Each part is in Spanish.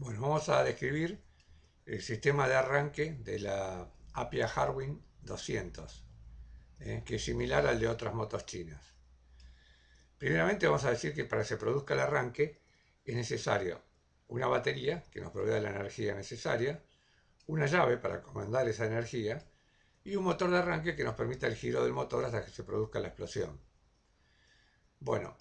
Bueno, vamos a describir el sistema de arranque de la Appia Harwin 200, que es similar al de otras motos chinas. Primeramente vamos a decir que para que se produzca el arranque es necesario una batería que nos provea la energía necesaria, una llave para comandar esa energía y un motor de arranque que nos permita el giro del motor hasta que se produzca la explosión. Bueno,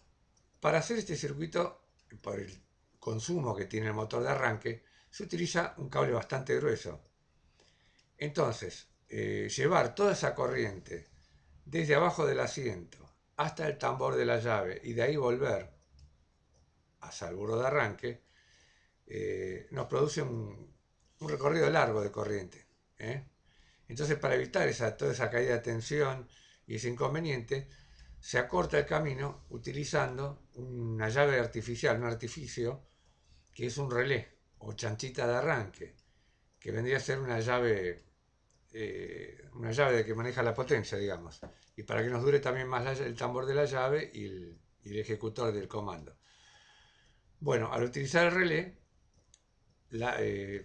para hacer este circuito, por el consumo que tiene el motor de arranque, se utiliza un cable bastante grueso. Entonces, llevar toda esa corriente desde abajo del asiento hasta el tambor de la llave y de ahí volver hacia el burro de arranque, nos produce un recorrido largo de corriente. Entonces, para evitar toda esa caída de tensión y ese inconveniente, se acorta el camino utilizando una llave artificial, un artificio, que es un relé o chanchita de arranque, que vendría a ser una llave de que maneja la potencia, digamos, y para que nos dure también más el tambor de la llave y el ejecutor del comando. Bueno, al utilizar el relé,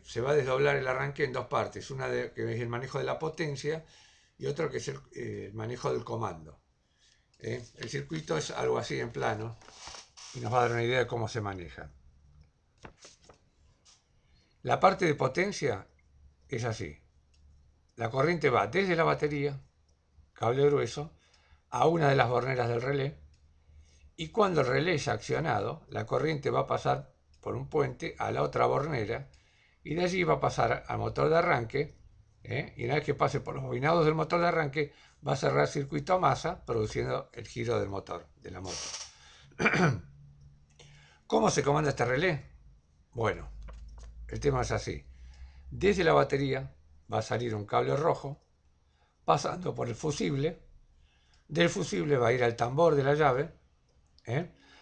se va a desdoblar el arranque en dos partes, que es el manejo de la potencia y otro que es el manejo del comando. El circuito es algo así en plano y nos va a dar una idea de cómo se maneja. La parte de potencia es así. La corriente va desde la batería, cable grueso, a una de las borneras del relé, y cuando el relé es accionado, la corriente va a pasar por un puente a la otra bornera y de allí va a pasar al motor de arranque, y una vez que pase por los bobinados del motor de arranque va a cerrar circuito a masa produciendo el giro del motor de la moto. ¿Cómo se comanda este relé? Bueno, el tema es así. Desde la batería va a salir un cable rojo pasando por el fusible. Del fusible va a ir al tambor de la llave.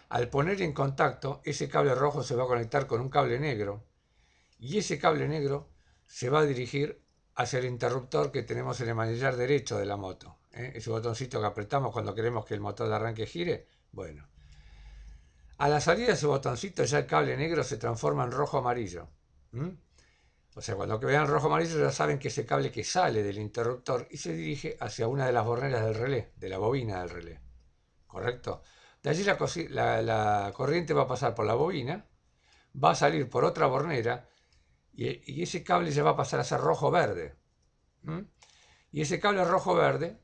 Al poner en contacto, ese cable rojo se va a conectar con un cable negro y ese cable negro se va a dirigir hacia el interruptor que tenemos en el manillar derecho de la moto. Ese botoncito que apretamos cuando queremos que el motor de arranque gire. Bueno, a la salida de ese botoncito ya el cable negro se transforma en rojo-amarillo. O sea, cuando vean rojo-amarillo ya saben que ese cable que sale del interruptor y se dirige hacia una de las borneras del relé, de la bobina del relé. ¿Correcto? De allí la corriente va a pasar por la bobina, va a salir por otra bornera y ese cable ya va a pasar a ser rojo-verde. Y ese cable rojo-verde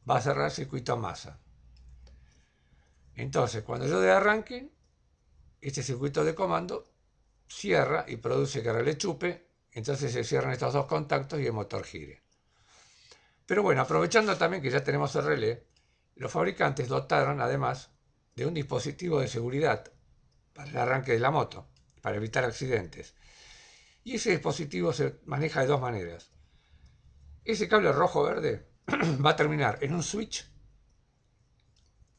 va a cerrar el circuito a masa. Entonces, cuando yo dé arranque, este circuito de comando cierra y produce que el relé chupe, entonces se cierran estos dos contactos y el motor gire. Pero bueno, aprovechando también que ya tenemos el relé, los fabricantes dotaron además de un dispositivo de seguridad para el arranque de la moto, para evitar accidentes. Y ese dispositivo se maneja de dos maneras. Ese cable rojo-verde va a terminar en un switch,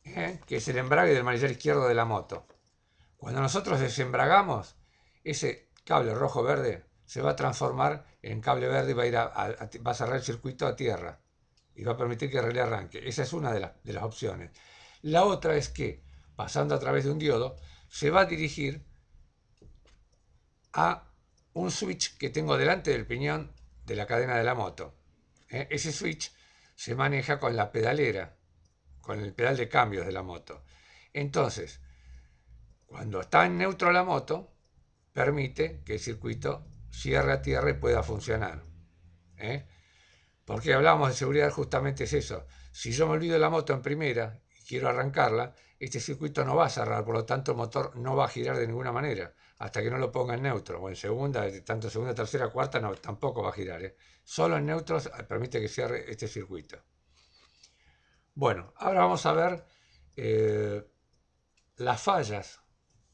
que es el embrague del manillar izquierdo de la moto. Cuando nosotros desembragamos, ese cable rojo-verde se va a transformar en cable verde y va a cerrar el circuito a tierra y va a permitir que el relé arranque. Esa es una de las opciones. La otra es que, pasando a través de un diodo, se va a dirigir a un switch que tengo delante del piñón de la cadena de la moto. Ese switch se maneja con la pedalera, con el pedal de cambios de la moto. Entonces, cuando está en neutro la moto, permite que el circuito cierre a tierra y pueda funcionar. Porque hablábamos de seguridad, justamente es eso. Si yo me olvido de la moto en primera y quiero arrancarla, este circuito no va a cerrar, por lo tanto el motor no va a girar de ninguna manera, hasta que no lo ponga en neutro, o en segunda, tanto segunda, tercera, cuarta, no, tampoco va a girar. Solo en neutro permite que cierre este circuito. Bueno, ahora vamos a ver las fallas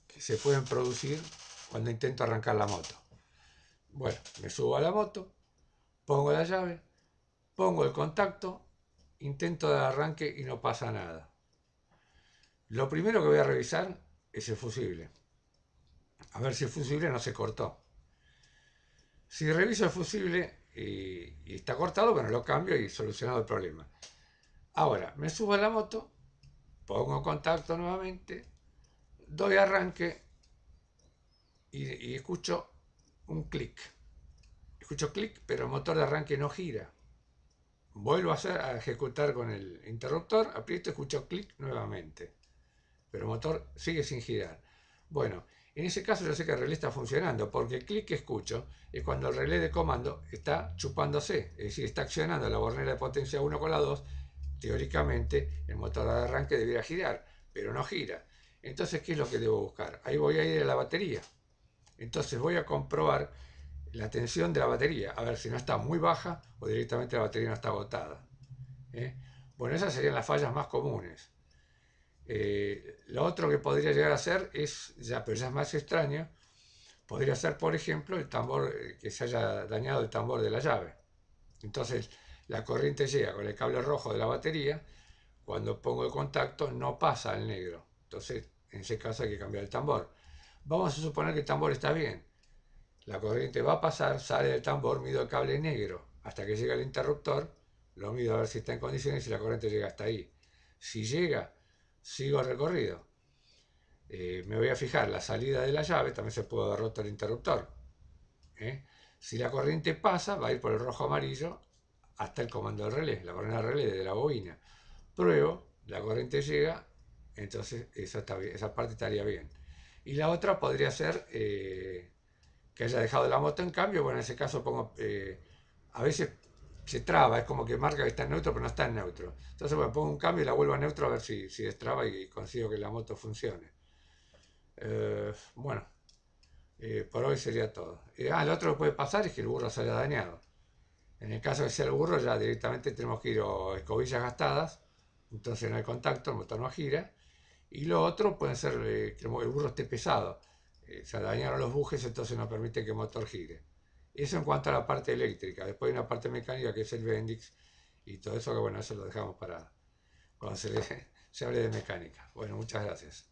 que se pueden producir cuando intento arrancar la moto. Bueno, me subo a la moto, pongo la llave, pongo el contacto, intento dar arranque y no pasa nada. Lo primero que voy a revisar es el fusible. A ver si el fusible no se cortó. Si reviso el fusible y está cortado, bueno, lo cambio y solucionado el problema. Ahora, me subo a la moto, pongo contacto nuevamente, doy arranque y escucho un clic. Escucho clic, pero el motor de arranque no gira. Vuelvo a ejecutar con el interruptor, aprieto, escucho clic nuevamente. Pero el motor sigue sin girar. Bueno, en ese caso yo sé que el relé está funcionando, porque el clic que escucho es cuando el relé de comando está chupándose, es decir, está accionando la bornera de potencia 1 con la 2. Teóricamente el motor de arranque debería girar, pero no gira. Entonces, ¿qué es lo que debo buscar? Ahí voy a ir a la batería. Entonces voy a comprobar la tensión de la batería, a ver si no está muy baja o directamente la batería no está agotada. Bueno, esas serían las fallas más comunes. Lo otro que podría llegar a ser es, pero ya es más extraño, podría ser, por ejemplo, el tambor, que se haya dañado el tambor de la llave. Entonces, la corriente llega con el cable rojo de la batería, cuando pongo el contacto no pasa al negro. Entonces, en ese caso hay que cambiar el tambor. Vamos a suponer que el tambor está bien. La corriente va a pasar, sale del tambor, mido el cable negro hasta que llega el interruptor, lo mido a ver si está en condiciones y si la corriente llega hasta ahí. Si llega, sigo el recorrido. Me voy a fijar la salida de la llave, también se puede haber roto el interruptor. Si la corriente pasa, va a ir por el rojo amarillo hasta el comando del relé, la corriente del relé de la bobina. Pruebo, la corriente llega, entonces esa parte estaría bien. Y la otra podría ser que haya dejado la moto en cambio. Bueno, en ese caso pongo, a veces se traba, es como que marca que está en neutro, pero no está en neutro. Entonces, bueno, pongo un cambio y la vuelvo a neutro a ver si destraba y consigo que la moto funcione. Bueno, por hoy sería todo. Lo otro que puede pasar es que el burro se haya dañado. En el caso de que sea el burro, ya directamente tenemos que ir a escobillas gastadas, entonces no hay contacto, el motor no gira. Y lo otro puede ser que el burro esté pesado. Se dañaron los bujes, entonces no permite que el motor gire. Eso en cuanto a la parte eléctrica. Después hay una parte mecánica que es el Bendix y todo eso, que bueno, eso lo dejamos para cuando se hable de mecánica. Bueno, muchas gracias.